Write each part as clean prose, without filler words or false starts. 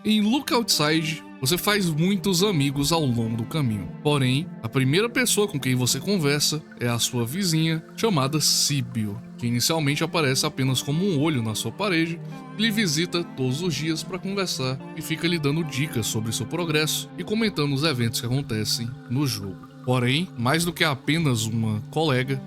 Em Look Outside, você faz muitos amigos ao longo do caminho. Porém, a primeira pessoa com quem você conversa é a sua vizinha, chamada Síbio, que inicialmente aparece apenas como um olho na sua parede, e lhe visita todos os dias para conversar e fica lhe dando dicas sobre seu progresso e comentando os eventos que acontecem no jogo. Porém, mais do que apenas uma colega,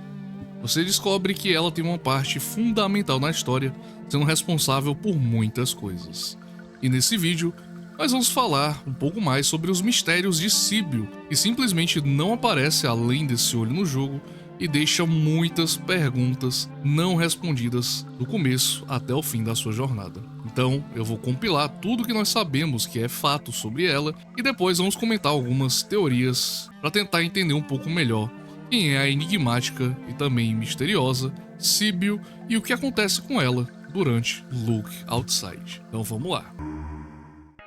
você descobre que ela tem uma parte fundamental na história, sendo responsável por muitas coisas. E nesse vídeo, nós vamos falar um pouco mais sobre os mistérios de Síbio, que simplesmente não aparece além desse olho no jogo e deixa muitas perguntas não respondidas do começo até o fim da sua jornada. Então, eu vou compilar tudo que nós sabemos que é fato sobre ela e depois vamos comentar algumas teorias para tentar entender um pouco melhor quem é a enigmática e também misteriosa Síbio e o que acontece com ela durante Look Outside. Então vamos lá.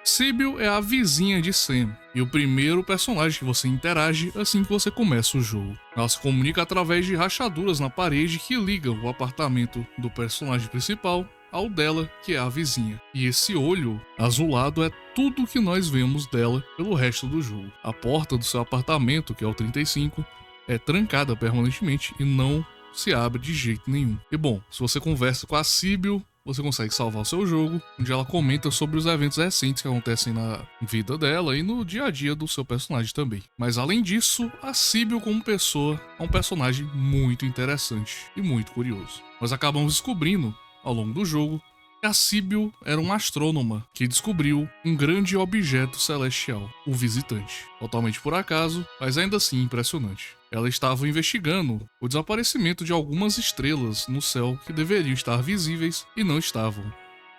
Síbio é a vizinha de Sam e o primeiro personagem que você interage assim que você começa o jogo. Ela se comunica através de rachaduras na parede que ligam o apartamento do personagem principal ao dela, que é a vizinha. E esse olho azulado é tudo que nós vemos dela pelo resto do jogo. A porta do seu apartamento, que é o 35, é trancada permanentemente e não se abre de jeito nenhum. E bom, se você conversa com a Síbio, você consegue salvar o seu jogo, onde ela comenta sobre os eventos recentes que acontecem na vida dela e no dia a dia do seu personagem também. Mas além disso, a Síbio como pessoa é um personagem muito interessante e muito curioso. Nós acabamos descobrindo, ao longo do jogo, que a Síbio era uma astrônoma que descobriu um grande objeto celestial, o Visitante. Totalmente por acaso, mas ainda assim impressionante. Ela estava investigando o desaparecimento de algumas estrelas no céu que deveriam estar visíveis e não estavam.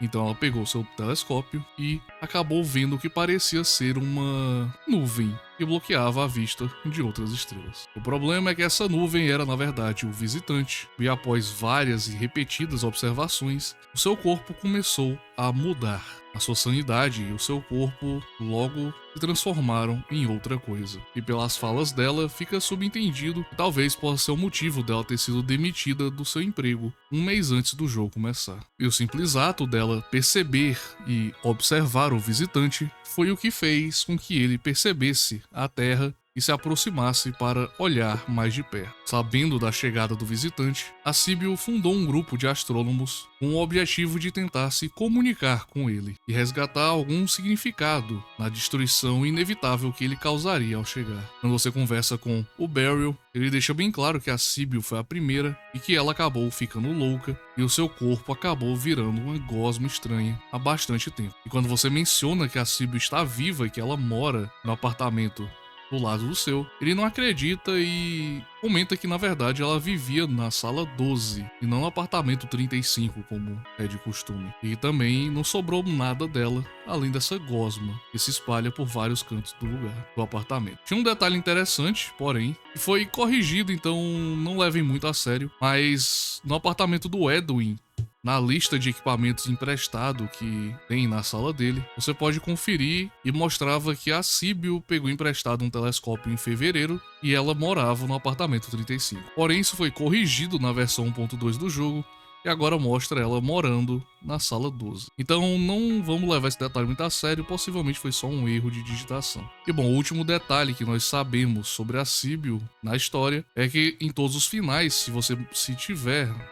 Então ela pegou seu telescópio e acabou vendo o que parecia ser uma nuvem que bloqueava a vista de outras estrelas. O problema é que essa nuvem era na verdade o Visitante, e após várias e repetidas observações, o seu corpo começou a mudar. A sua sanidade e o seu corpo logo se transformaram em outra coisa. E pelas falas dela, fica subentendido que talvez possa ser o motivo dela ter sido demitida do seu emprego um mês antes do jogo começar. E o simples ato dela perceber e observar o Visitante foi o que fez com que ele percebesse a Terra e se aproximasse para olhar mais de perto. Sabendo da chegada do Visitante, a Síbio fundou um grupo de astrônomos com o objetivo de tentar se comunicar com ele e resgatar algum significado na destruição inevitável que ele causaria ao chegar. Quando você conversa com o Beryl, ele deixa bem claro que a Síbio foi a primeira e que ela acabou ficando louca e o seu corpo acabou virando uma gosma estranha há bastante tempo. E quando você menciona que a Síbio está viva e que ela mora no apartamento do lado do seu, ele não acredita e comenta que na verdade ela vivia na sala 12 e não no apartamento 35 como é de costume. E também não sobrou nada dela além dessa gosma que se espalha por vários cantos do lugar, do apartamento. Tinha um detalhe interessante, porém, que foi corrigido, então não levem muito a sério, mas no apartamento do Edwin, na lista de equipamentos emprestado que tem na sala dele, você pode conferir e mostrava que a Síbio pegou emprestado um telescópio em fevereiro e ela morava no apartamento 35. Porém, isso foi corrigido na versão 1.2 do jogo e agora mostra ela morando na sala 12. Então não vamos levar esse detalhe muito a sério, possivelmente foi só um erro de digitação. E bom, o último detalhe que nós sabemos sobre a Síbio na história é que em todos os finais,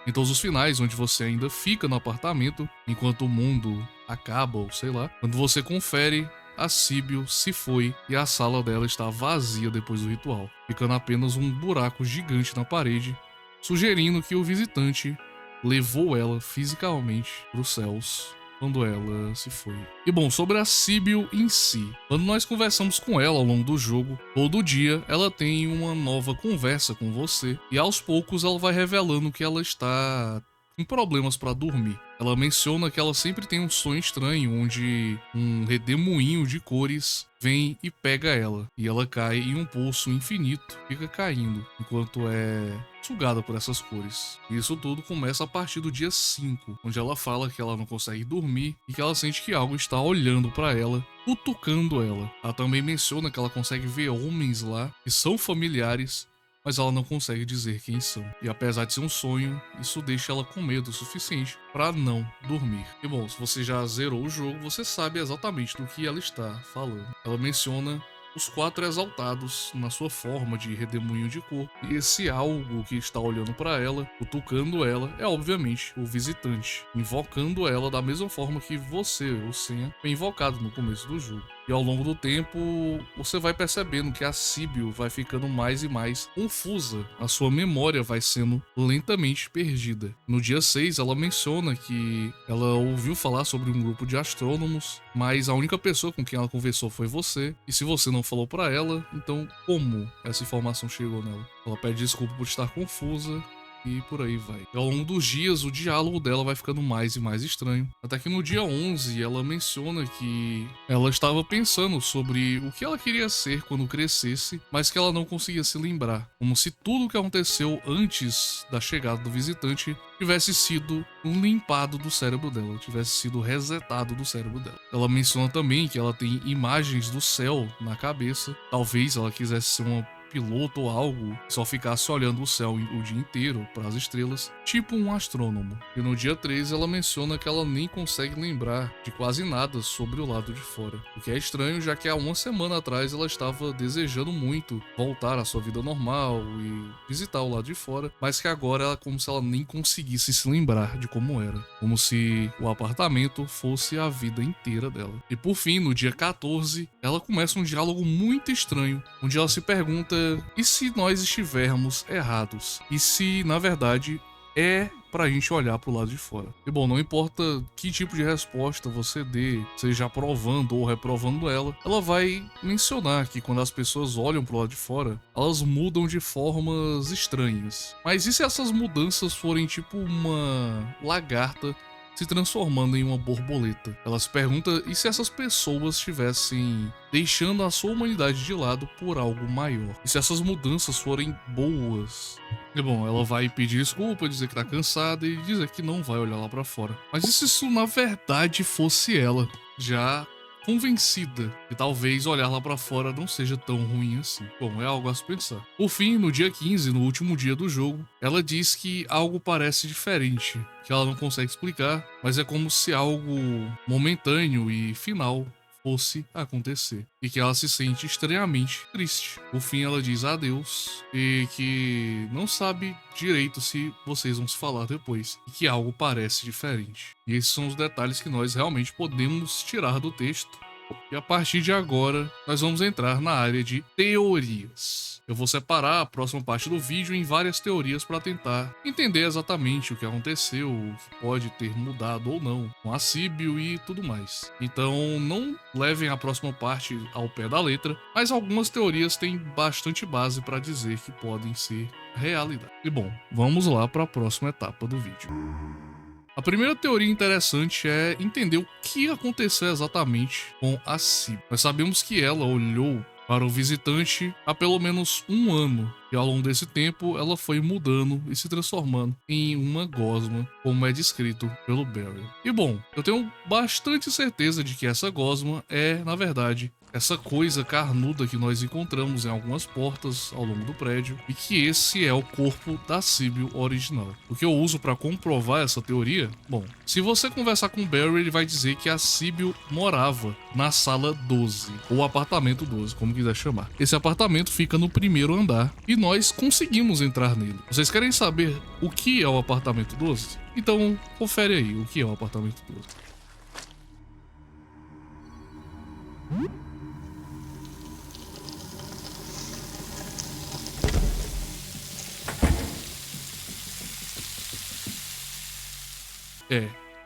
em todos os finais onde você ainda fica no apartamento, enquanto o mundo acaba, ou sei lá, quando você confere, a Síbio se foi e a sala dela está vazia depois do ritual, ficando apenas um buraco gigante na parede, sugerindo que o visitante levou ela fisicamente para os céus quando ela se foi. E bom, sobre a Síbio em si, quando nós conversamos com ela ao longo do jogo, todo dia ela tem uma nova conversa com você e aos poucos ela vai revelando que ela está com problemas para dormir. Ela menciona que ela sempre tem um sonho estranho onde um redemoinho de cores vem e pega ela, e ela cai em um poço infinito, fica caindo, enquanto é sugada por essas cores. E isso tudo começa a partir do dia 5, onde ela fala que ela não consegue dormir e que ela sente que algo está olhando para ela, cutucando ela. Ela também menciona que ela consegue ver homens lá que são familiares, mas ela não consegue dizer quem são. E apesar de ser um sonho, isso deixa ela com medo o suficiente para não dormir. E bom, se você já zerou o jogo, você sabe exatamente do que ela está falando. Ela menciona os 4 exaltados na sua forma de redemoinho de corpo. E esse algo que está olhando para ela, cutucando ela, é obviamente o visitante, invocando ela da mesma forma que você, o Senha, foi invocado no começo do jogo. E ao longo do tempo, você vai percebendo que a Síbio vai ficando mais e mais confusa. A sua memória vai sendo lentamente perdida. No dia 6, ela menciona que ela ouviu falar sobre um grupo de astrônomos, mas a única pessoa com quem ela conversou foi você. E se você não falou para ela, então como essa informação chegou nela? Ela pede desculpa por estar confusa. E por aí vai. E ao longo dos dias, o diálogo dela vai ficando mais e mais estranho. Até que no dia 11, ela menciona que ela estava pensando sobre o que ela queria ser quando crescesse, mas que ela não conseguia se lembrar. Como se tudo o que aconteceu antes da chegada do visitante tivesse sido limpado do cérebro dela, tivesse sido resetado do cérebro dela. Ela menciona também que ela tem imagens do céu na cabeça. Talvez ela quisesse ser uma piloto ou algo, só ficasse olhando o céu o dia inteiro para as estrelas, tipo um astrônomo. E no dia 13 ela menciona que ela nem consegue lembrar de quase nada sobre o lado de fora. O que é estranho, já que há uma semana atrás ela estava desejando muito voltar à sua vida normal e visitar o lado de fora, mas que agora é como se ela nem conseguisse se lembrar de como era. Como se o apartamento fosse a vida inteira dela. E por fim, no dia 14, ela começa um diálogo muito estranho, onde ela se pergunta: e se nós estivermos errados? E se, na verdade, é pra gente olhar pro lado de fora? E bom, não importa que tipo de resposta você dê, seja aprovando ou reprovando ela vai mencionar que quando as pessoas olham pro lado de fora, elas mudam de formas estranhas. Mas e se essas mudanças forem tipo uma lagarta se transformando em uma borboleta? Ela se pergunta: e se essas pessoas estivessem deixando a sua humanidade de lado por algo maior? E se essas mudanças forem boas? E bom, ela vai pedir desculpa, dizer que tá cansada e dizer que não vai olhar lá pra fora. Mas e se isso na verdade fosse ela, já convencida que talvez olhar lá pra fora não seja tão ruim assim? Bom, é algo a se pensar. Por fim, no dia 15, no último dia do jogo, ela diz que algo parece diferente, que ela não consegue explicar, mas é como se algo momentâneo e final fosse acontecer, e que ela se sente extremamente triste. Por fim, ela diz adeus e que não sabe direito se vocês vão se falar depois, e que algo parece diferente. E esses são os detalhes que nós realmente podemos tirar do texto. E a partir de agora, nós vamos entrar na área de teorias. Eu vou separar a próxima parte do vídeo em várias teorias para tentar entender exatamente o que aconteceu, o que pode ter mudado ou não, com a Síbio e tudo mais. Então não levem a próxima parte ao pé da letra, mas algumas teorias têm bastante base para dizer que podem ser realidade. E bom, vamos lá para a próxima etapa do vídeo. A primeira teoria interessante é entender o que aconteceu exatamente com a Síbio. Nós sabemos que ela olhou para o visitante há pelo menos um ano, e ao longo desse tempo ela foi mudando e se transformando em uma gosma, como é descrito pelo Barry. E bom, eu tenho bastante certeza de que essa gosma é, na verdade, essa coisa carnuda que nós encontramos em algumas portas ao longo do prédio, e que esse é o corpo da Síbio original. O que eu uso para comprovar essa teoria? Bom, se você conversar com o Barry, ele vai dizer que a Síbio morava na sala 12, ou apartamento 12, como quiser chamar. Esse apartamento fica no primeiro andar, e nós conseguimos entrar nele. Vocês querem saber o que é o apartamento 12? Então, confere aí o que é o apartamento 12.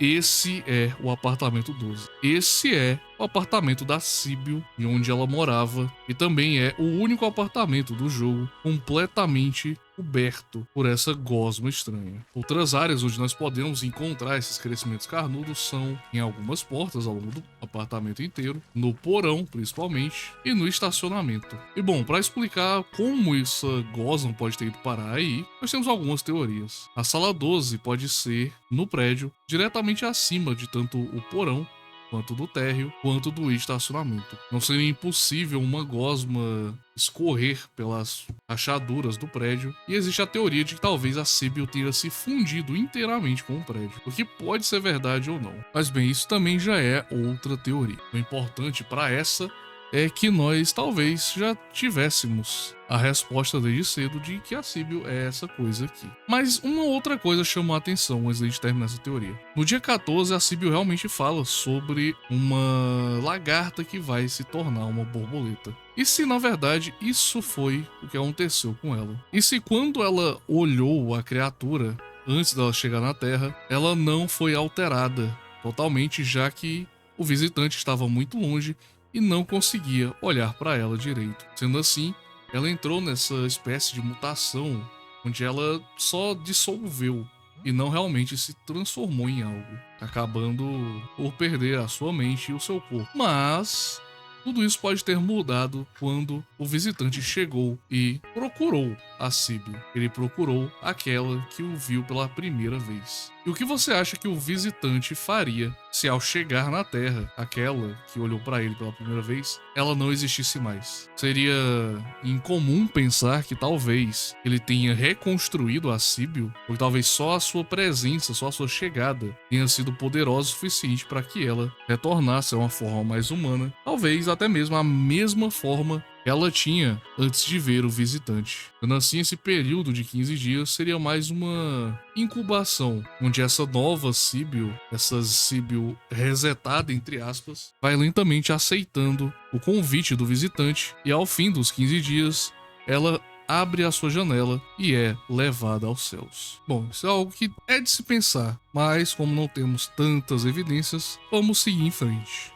Esse é o apartamento 12. Esse é o apartamento da Síbio, e onde ela morava, e também é o único apartamento do jogo completamente coberto por essa gosma estranha. Outras áreas onde nós podemos encontrar esses crescimentos carnudos são em algumas portas ao longo do apartamento inteiro, no porão principalmente, e no estacionamento. E bom, para explicar como essa gosma pode ter ido parar aí, nós temos algumas teorias. A sala 12 pode ser no prédio, diretamente acima de tanto o porão quanto do térreo, quanto do estacionamento. Não seria impossível uma gosma escorrer pelas rachaduras do prédio, e existe a teoria de que talvez a Síbio tenha se fundido inteiramente com o prédio, o que pode ser verdade ou não. Mas bem, isso também já é outra teoria. O importante para essa é que nós talvez já tivéssemos a resposta desde cedo de que a Síbio é essa coisa aqui. Mas uma outra coisa chamou a atenção antes de a gente terminar essa teoria. No dia 14, a Síbio realmente fala sobre uma lagarta que vai se tornar uma borboleta. E se na verdade isso foi o que aconteceu com ela? E se quando ela olhou a criatura antes dela chegar na Terra, ela não foi alterada totalmente, já que o visitante estava muito longe e não conseguia olhar para ela direito. Sendo assim, ela entrou nessa espécie de mutação onde ela só dissolveu e não realmente se transformou em algo, acabando por perder a sua mente e o seu corpo. Mas tudo isso pode ter mudado quando o visitante chegou e procurou a Síbio. Ele procurou aquela que o viu pela primeira vez. E o que você acha que o visitante faria se ao chegar na Terra, aquela que olhou para ele pela primeira vez, ela não existisse mais? Seria incomum pensar que talvez ele tenha reconstruído a Síbio, ou talvez só a sua presença, só a sua chegada tenha sido poderosa o suficiente para que ela retornasse a uma forma mais humana, talvez até mesmo a mesma forma que ela tinha antes de ver o visitante. Sendo assim, esse período de 15 dias seria mais uma incubação, onde essa nova Síbio, essa Síbio resetada, entre aspas, vai lentamente aceitando o convite do visitante e ao fim dos 15 dias, ela abre a sua janela e é levada aos céus. Bom, isso é algo que é de se pensar, mas como não temos tantas evidências, vamos seguir em frente.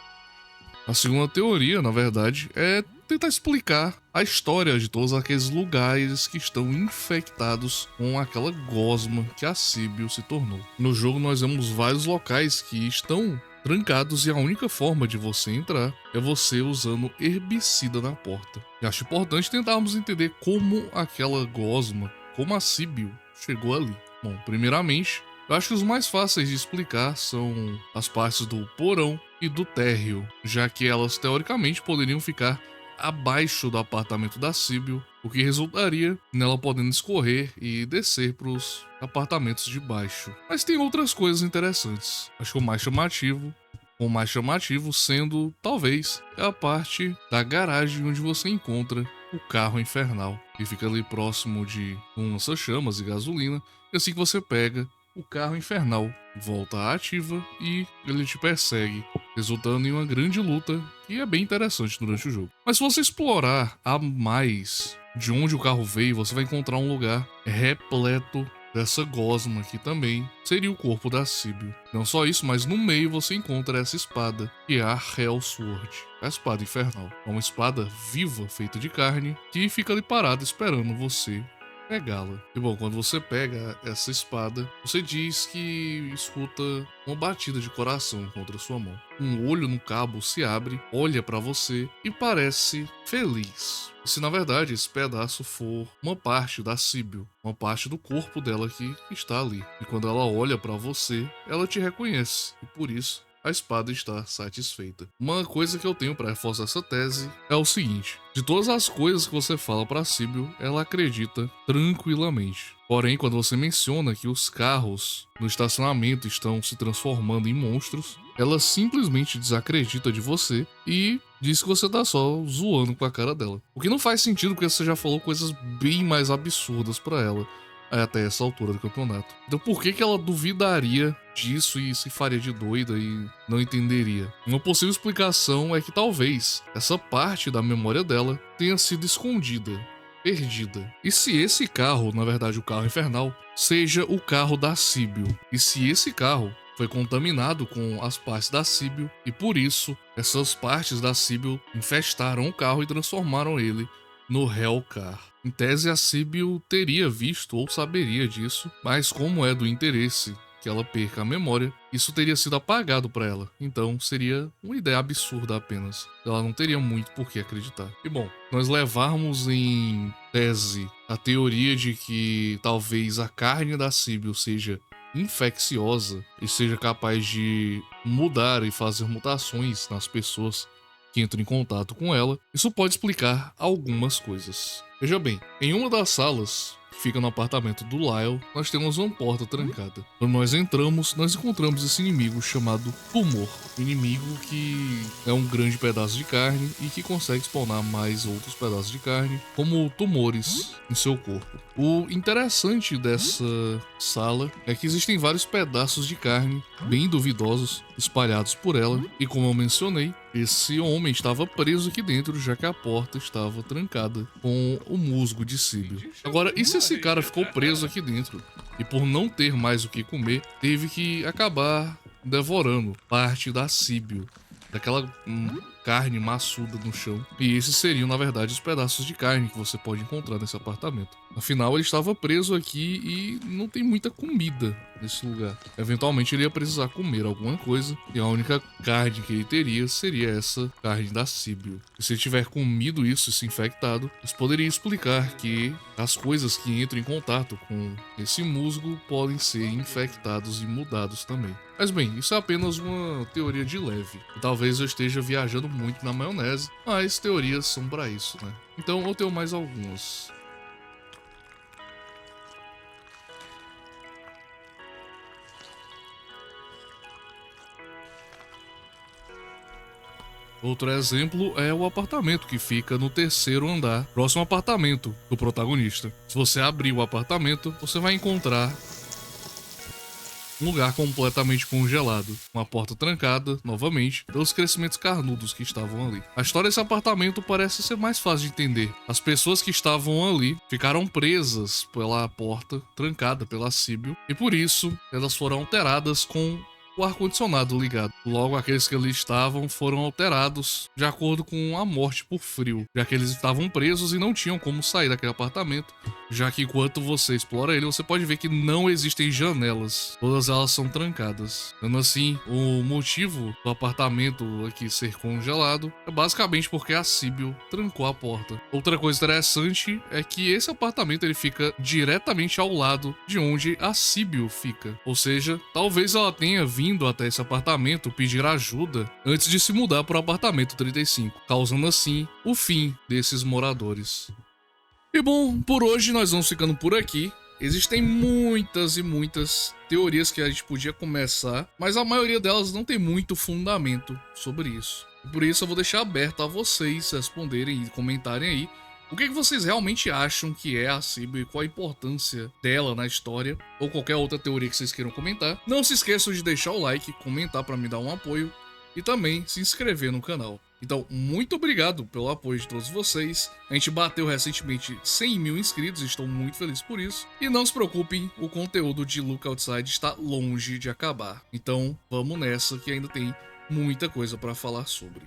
A segunda teoria, na verdade, é tentar explicar a história de todos aqueles lugares que estão infectados com aquela gosma que a Síbio se tornou. No jogo nós vemos vários locais que estão trancados e a única forma de você entrar é você usando herbicida na porta. E acho importante tentarmos entender como aquela gosma, como a Síbio chegou ali. Bom, primeiramente, eu acho que os mais fáceis de explicar são as partes do porão e do térreo, já que elas teoricamente poderiam ficar abaixo do apartamento da Síbio, o que resultaria nela podendo escorrer e descer para os apartamentos de baixo. Mas tem outras coisas interessantes. Acho que o mais chamativo sendo, talvez, a parte da garagem onde você encontra o carro infernal, que fica ali próximo de um lança-chamas e gasolina, e assim que você pega, o carro infernal volta à ativa e ele te persegue, resultando em uma grande luta que é bem interessante durante o jogo. Mas se você explorar a mais de onde o carro veio, você vai encontrar um lugar repleto dessa gosma, que também seria o corpo da Síbio. Não só isso, mas no meio você encontra essa espada, que é a Hellsword, a espada infernal. É uma espada viva, feita de carne, que fica ali parada esperando você pegá-la. E bom, quando você pega essa espada, você diz que escuta uma batida de coração contra sua mão. Um olho no cabo se abre, olha para você e parece feliz. E se na verdade esse pedaço for uma parte da Síbio, uma parte do corpo dela que está ali. E quando ela olha para você, ela te reconhece e por isso a espada está satisfeita. Uma coisa que eu tenho para reforçar essa tese é o seguinte: de todas as coisas que você fala para Síbio, ela acredita tranquilamente. Porém, quando você menciona que os carros no estacionamento estão se transformando em monstros, ela simplesmente desacredita de você e diz que você tá só zoando com a cara dela. O que não faz sentido porque você já falou coisas bem mais absurdas para ela até essa altura do campeonato. Então por que ela duvidaria disso e se faria de doida e não entenderia? Uma possível explicação é que talvez essa parte da memória dela tenha sido escondida, perdida. E se esse carro, na verdade o carro infernal, seja o carro da Síbio? E se esse carro foi contaminado com as partes da Síbio e por isso essas partes da Síbio infestaram o carro e transformaram ele no Hellcar? Em tese, a Síbio teria visto ou saberia disso, mas como é do interesse que ela perca a memória, isso teria sido apagado para ela. Então seria uma ideia absurda apenas. Ela não teria muito por que acreditar. E bom, nós levarmos em tese a teoria de que talvez a carne da Síbio seja infecciosa e seja capaz de mudar e fazer mutações nas pessoas que entram em contato com ela, isso pode explicar algumas coisas. Veja bem, em uma das salas que fica no apartamento do Lyle, nós temos uma porta trancada. Quando nós entramos, nós encontramos esse inimigo chamado Tumor. Um inimigo que é um grande pedaço de carne e que consegue spawnar mais outros pedaços de carne, como tumores em seu corpo. O interessante dessa sala é que existem vários pedaços de carne bem duvidosos espalhados por ela, e como eu mencionei, esse homem estava preso aqui dentro, já que a porta estava trancada com o musgo de Síbio. Agora, e se esse cara ficou preso aqui dentro e por não ter mais o que comer, teve que acabar devorando parte da Síbio, daquela carne maçuda no chão. E esses seriam, na verdade, os pedaços de carne que você pode encontrar nesse apartamento. Afinal, ele estava preso aqui e não tem muita comida nesse lugar. Eventualmente, ele ia precisar comer alguma coisa, e a única carne que ele teria seria essa carne da Síbio. E se ele tiver comido isso e se infectado, isso poderia explicar que as coisas que entram em contato com esse musgo podem ser infectados e mudados também. Mas bem, isso é apenas uma teoria de leve. E talvez eu esteja viajando muito na maionese, mas teorias são pra isso, né? Então eu tenho mais algumas. Outro exemplo é o apartamento que fica no terceiro andar, próximo ao apartamento do protagonista. Se você abrir o apartamento, você vai encontrar um lugar completamente congelado, uma porta trancada, novamente, pelos crescimentos carnudos que estavam ali. A história desse apartamento parece ser mais fácil de entender. As pessoas que estavam ali ficaram presas pela porta trancada pela Síbio, e por isso elas foram alteradas com o ar-condicionado ligado. Logo, aqueles que ali estavam foram alterados de acordo com a morte por frio, já que eles estavam presos e não tinham como sair daquele apartamento, já que enquanto você explora ele, você pode ver que não existem janelas, todas elas são trancadas. Sendo assim, o motivo do apartamento aqui ser congelado é basicamente porque a Síbio trancou a porta. Outra coisa interessante é que esse apartamento ele fica diretamente ao lado de onde a Síbio fica, ou seja, talvez ela tenha vindo até esse apartamento pedir ajuda antes de se mudar para o apartamento 35, causando assim o fim desses moradores. E bom, por hoje nós vamos ficando por aqui. Existem muitas e muitas teorias que a gente podia começar, mas a maioria delas não tem muito fundamento sobre isso. E por isso eu vou deixar aberto a vocês responderem e comentarem aí o que vocês realmente acham que é a Síbio e qual a importância dela na história, ou qualquer outra teoria que vocês queiram comentar. Não se esqueçam de deixar o like, comentar para me dar um apoio e também se inscrever no canal. Então, muito obrigado pelo apoio de todos vocês. A gente bateu recentemente 100 mil inscritos, estou muito feliz por isso. E não se preocupem, o conteúdo de Look Outside está longe de acabar. Então, vamos nessa que ainda tem muita coisa para falar sobre.